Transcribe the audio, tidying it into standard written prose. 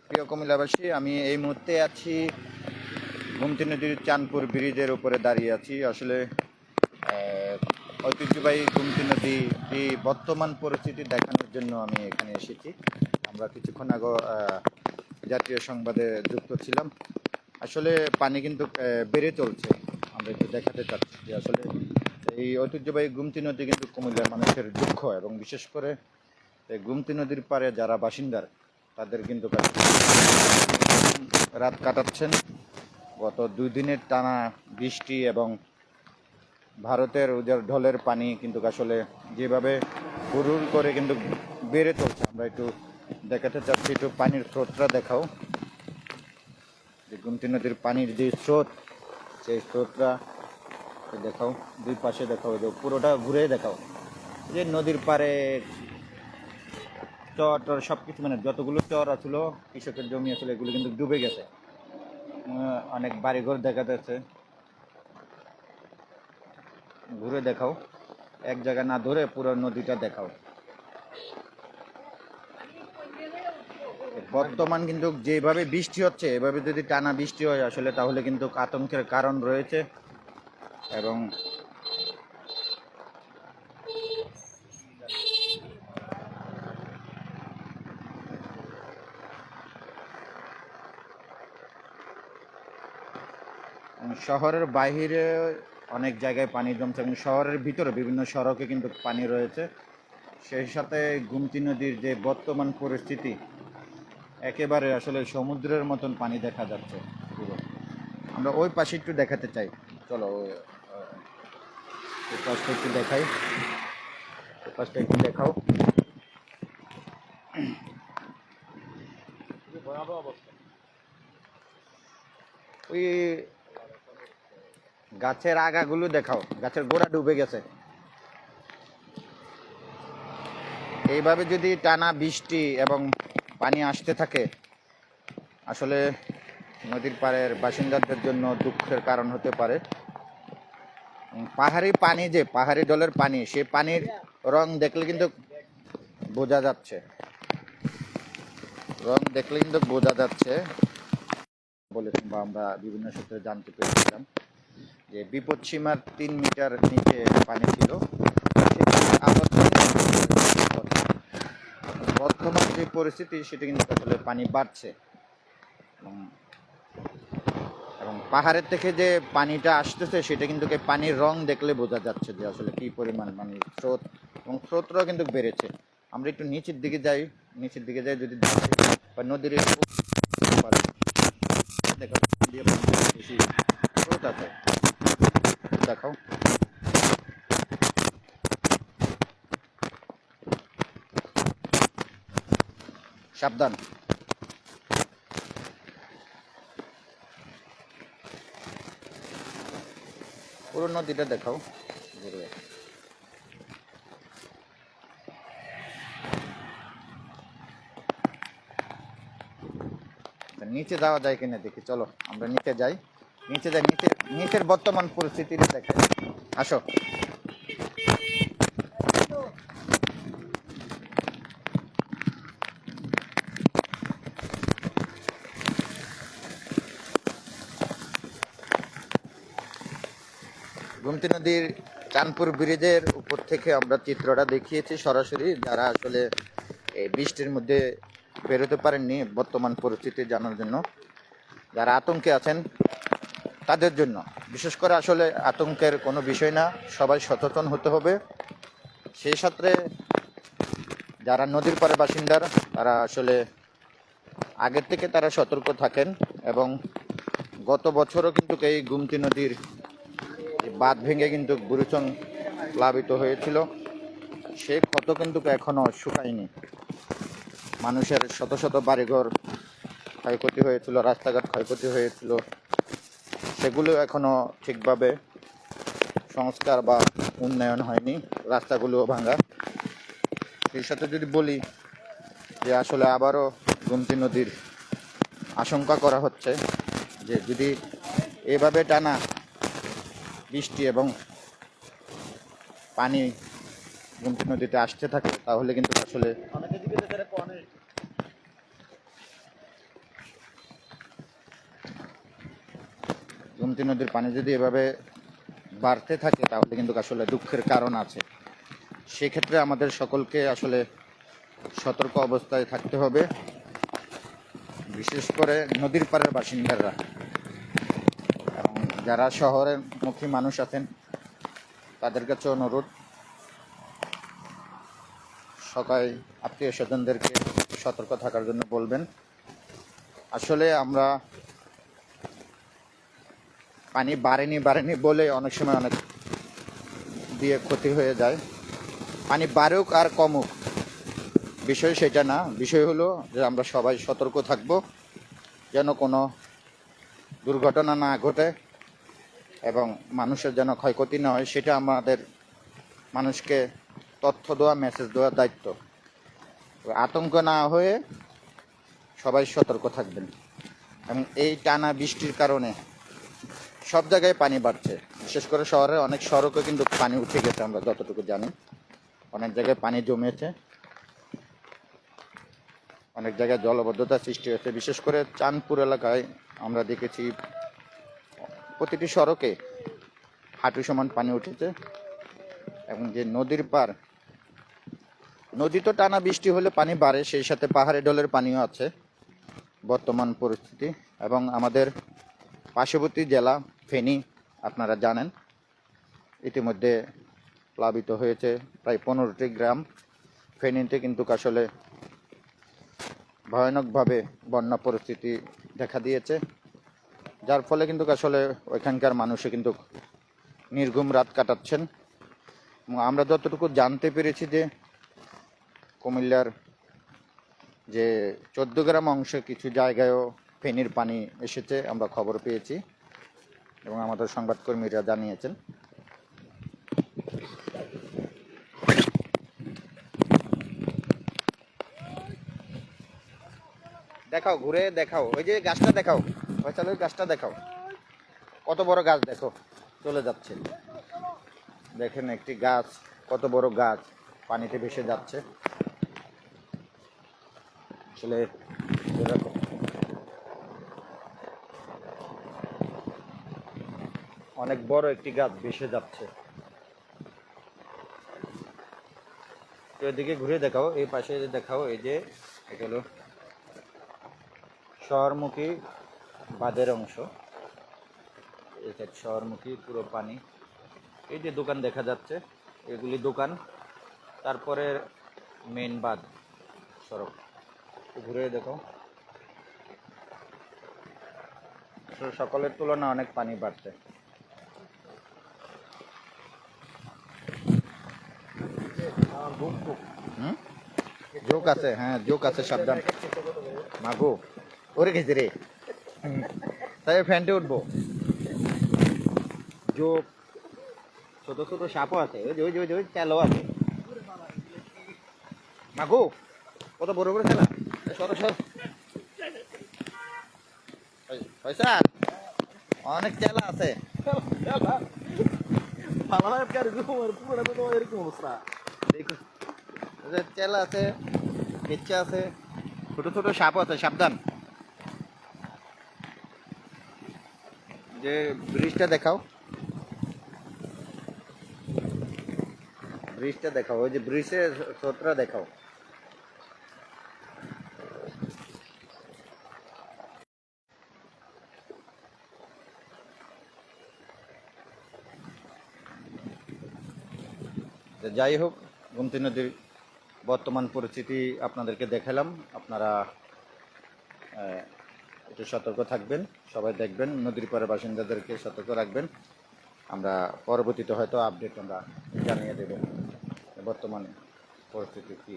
প্রিয় কুমিল্লাবাসী, আমি এই মুহূর্তে আছি গোমতী নদীর চাঁদপুর ব্রিজের উপরে দাঁড়িয়ে আছি। আসলে ঐতিহ্যবাহী গোমতী নদী এই বর্তমান পরিস্থিতি দেখানোর জন্য আমি এখানে এসেছি। আমরা কিছুক্ষণ আগে জাতীয় সংবাদে যুক্ত ছিলাম। আসলে পানি কিন্তু বেড়ে চলছে। আমরা একটু দেখাতে চাচ্ছি যে আসলে এই ঐতিহ্যবাহী গোমতী নদী কিন্তু কুমিল্লার মানুষের দুঃখ, এবং বিশেষ করে এই গোমতী নদীর পাড়ে যারা বাসিন্দার তাদের কিন্তু রাত কাটাচ্ছেন। গত 2 দিনের টানা বৃষ্টি এবং ভারতের ঢলের পানি কিন্তু আসলে যেভাবে হুড় করে কিন্তু বেড়ে চলছে। আমরা একটু দেখাতে চাচ্ছি, একটু পানির স্রোতটা দেখাও। যে গোমতী নদীর পানির যে স্রোত, সেই স্রোতটা দেখাও, দুই পাশে দেখাও, যে পুরোটা ঘুরে দেখাও। যে নদীর পাড়ে চর টর সব কিছু, মানে যতগুলো চর আছিল, কৃষকের জমি আসলে এগুলো কিন্তু ডুবে গেছে। অনেক বাড়িঘর দেখা যাচ্ছে। ঘুরে দেখাও, এক জায়গা না ধরে পুরো নদীটা দেখাও। বর্তমান কিন্তু যেভাবে বৃষ্টি হচ্ছে, এভাবে যদি টানা বৃষ্টি হয় আসলে, তাহলে কিন্তু আতঙ্কের কারণ রয়েছে। এবং শহরের বাইরে অনেক জায়গায় পানি জমছে, এবং শহরের ভিতরে বিভিন্ন সড়কে কিন্তু পানি রয়েছে। সেই সাথে গোমতী নদীর যে বর্তমান পরিস্থিতি, একেবারে আসলে সমুদ্রের মতন পানি দেখা যাচ্ছে পুরো। আমরা ওই পাশে একটু দেখাতে চাই, চলো ওই পাশটা একটু দেখাই, ওই পাশটা একটু দেখাও। ওই গাছের আগাগুলো দেখাও, গাছের গোড়া ডুবে গেছে। এইভাবে যদি টানা বৃষ্টি এবং পানি আসতে থাকে, আসলে নদীর পাড়ের বাসিন্দাদের জন্য দুঃখের কারণ হতে পারে। পাহাড়ি পানি, যে পাহাড়ি জলের পানি, সেই পানির রং দেখলে কিন্তু বোঝা যাচ্ছে, বলে কিংবা আমরা বিভিন্ন সূত্রে জানতে পেরেছিলাম যে বিপদ সীমার 3 মিটার নিচে পানি ছিল। বর্তমান যে পরিস্থিতি, সেটা কিন্তু আসলে পানি বাড়ছে, এবং পাহাড়ের থেকে যে পানিটা আসতেছে, সেটা কিন্তু পানির রং দেখলে বোঝা যাচ্ছে যে আসলে কি পরিমাণ পানির স্রোত, এবং স্রোতটাও কিন্তু বেড়েছে। আমরা একটু নিচের দিকে যাই যদি বা নদীর বেশি স্রোত আছে, দেখাও। সাবধান। পুরো নদীটা দেখাও। নিচে যাওয়া যায় কিনা দেখি, চলো আমরা নিচে যাই। নিচের বর্তমান পরিস্থিতিটা দেখে আসো। গোমতী নদীর চাঁদপুর ব্রিজের উপর থেকে আমরা চিত্রটা দেখিয়েছি সরাসরি। যারা আসলে এই বৃষ্টির মধ্যে বেরোতে পারেননি, বর্তমান পরিস্থিতি জানার জন্য, যারা আতঙ্কে আছেন তাদের জন্য, বিশেষ করে আসলে আতঙ্কের কোনো বিষয় না, সবাই সচেতন হতে হবে। সেই সাথে যারা নদীর পাড়ে বাসিন্দার, তারা আসলে আগের থেকে তারা সতর্ক থাকেন। এবং গত বছরও কিন্তু এই গোমতী নদীর বাঁধ ভেঙে কিন্তু বুড়িচং প্লাবিত হয়েছিল। সে ক্ষত কিন্তু এখনো শুকায়নি। মানুষের শত শত বাড়িঘর ক্ষয়ক্ষতি হয়েছিল, রাস্তাঘাট ক্ষয়ক্ষতি হয়েছিল, সেগুলো এখনো ঠিকভাবে সংস্কার বা উন্নয়ন হয়নি, রাস্তাগুলোও ভাঙা। সেই সাথে যদি বলি যে আসলে আবারও গোমতী নদীর আশঙ্কা করা হচ্ছে যে যদি এভাবে টানা বৃষ্টি এবং পানি গোমতী নদীতে আসতে থাকে তাহলে কিন্তু আসলে গোমতী নদীর পানি যদি এভাবে বাড়তে থাকে তাহলে কিন্তু আসলে দুঃখের কারণ আছে। সেক্ষেত্রে আমাদের সকলকে আসলে সতর্ক অবস্থায় থাকতে হবে, বিশেষ করে নদীর পাড়ের বাসিন্দারা এবং যারা শহরের মুখী মানুষ আছেন তাদের কাছে অনুরোধ, সবাই আত্মীয় স্বজনদেরকে সতর্ক থাকার জন্য বলবেন। আসলে আমরা পানি বাড়েনি বলে অনেক সময় অনেক দিয়ে ক্ষতি হয়ে যায়। পানি বাড়ুক আর কমুক বিষয় সেটা না, বিষয় হলো যে আমরা সবাই সতর্ক থাকব যেন কোনো দুর্ঘটনা না ঘটে এবং মানুষের যেন ক্ষয়ক্ষতি না হয়, সেটা আমাদের মানুষকে তথ্য দেওয়া, মেসেজ দেওয়ার দায়িত্ব। আতঙ্ক না হয়ে সবাই সতর্ক থাকবেন। এবং এই টানা বৃষ্টির কারণে সব জায়গায় পানি বাড়ছে, বিশেষ করে শহরে অনেক সড়কে কিন্তু পানি উঠে গেছে, আমরা যতটুকু জানি অনেক জায়গায় পানি জমেছে, অনেক জায়গায় জলবদ্ধতা সৃষ্টি হয়েছে। বিশেষ করে চাঁদপুর এলাকায় আমরা দেখেছি প্রতিটি সড়কে হাঁটু সমান পানি উঠেছে। এবং যে নদীর পাড়, নদী তো টানা বৃষ্টি হলে পানি বাড়ে, সেই সাথে পাহাড়ি ঢলের পানিও আছে বর্তমান পরিস্থিতি। এবং আমাদের পার্শ্ববর্তী জেলা ফেনী আপনারা জানেন ইতিমধ্যে প্লাবিত হয়েছে প্রায় 15টি গ্রাম। ফেনীতে কিন্তু আসলে ভয়ানকভাবে বন্যা পরিস্থিতি দেখা দিয়েছে, যার ফলে কিন্তু আসলে ওইখানকার মানুষে কিন্তু নির্ঘুম রাত কাটাচ্ছেন। আমরা যতটুকু জানতে পেরেছি যে কুমিল্লার যে 14 গ্রাম অংশে কিছু জায়গায়ও ফেনীর পানি এসেছে, আমরা খবর পেয়েছি এবং আমাদের সংবাদকর্মীরা জানিয়েছেন। দেখাও, ঘুরে দেখাও, ওই যে গাছটা দেখাও, ওই গাছটা দেখাও, কত বড় গাছ দেখো, চলে যাচ্ছে। দেখেন একটি গাছ, কত বড় গাছ পানিতে ভেসে যাচ্ছে। আসলে এরকম অনেক বড় একটি গাছ ভেসে যাচ্ছে। এদিকে ঘুরে দেখাও, এই পাশে দেখাও, এই যে এটা হলো শহরমুখী বাঁধের অংশ, এটা শহরমুখী পুরো পানি। এই যে দোকান দেখা যাচ্ছে, এগুলি দোকান, তারপরে মেন বাঁধ সড়ক, ঘুরে দেখো। সকলের তুলনায় অনেক পানি বাড়ছে। জোক আছে, হ্যাঁ জোক আছে, সাবধান। মাগো ওরে গেছে রে, তাই ফ্যানটে উঠবো। জোক, ছোট ছোট সাপও আছে, ওই যে ওই যে ওই যে ওই তেলও আছে। মাগো কত বড় বড় খেলা, সর সর পয়সা, অনেক চেলা আছে। চেলা আছে, কেচ্চা আছে, ছোট ছোট সাপ আছে, সাবধান। যে ব্রিজটা দেখাও, ব্রিজটা দেখাও, ওই যে ব্রিজের স্রোতটা দেখাও। যাই হোক, গোমতী নদীর বর্তমান পরিস্থিতি আপনাদেরকে দেখালাম। আপনারা একটু সতর্ক থাকবেন, সবাই দেখবেন, নদীর পাড়ে বাসিন্দাদেরকে সতর্ক রাখবেন। আমরা পরবর্তীতে হয়তো আপডেট আমরা জানিয়ে দেব বর্তমান পরিস্থিতি কী।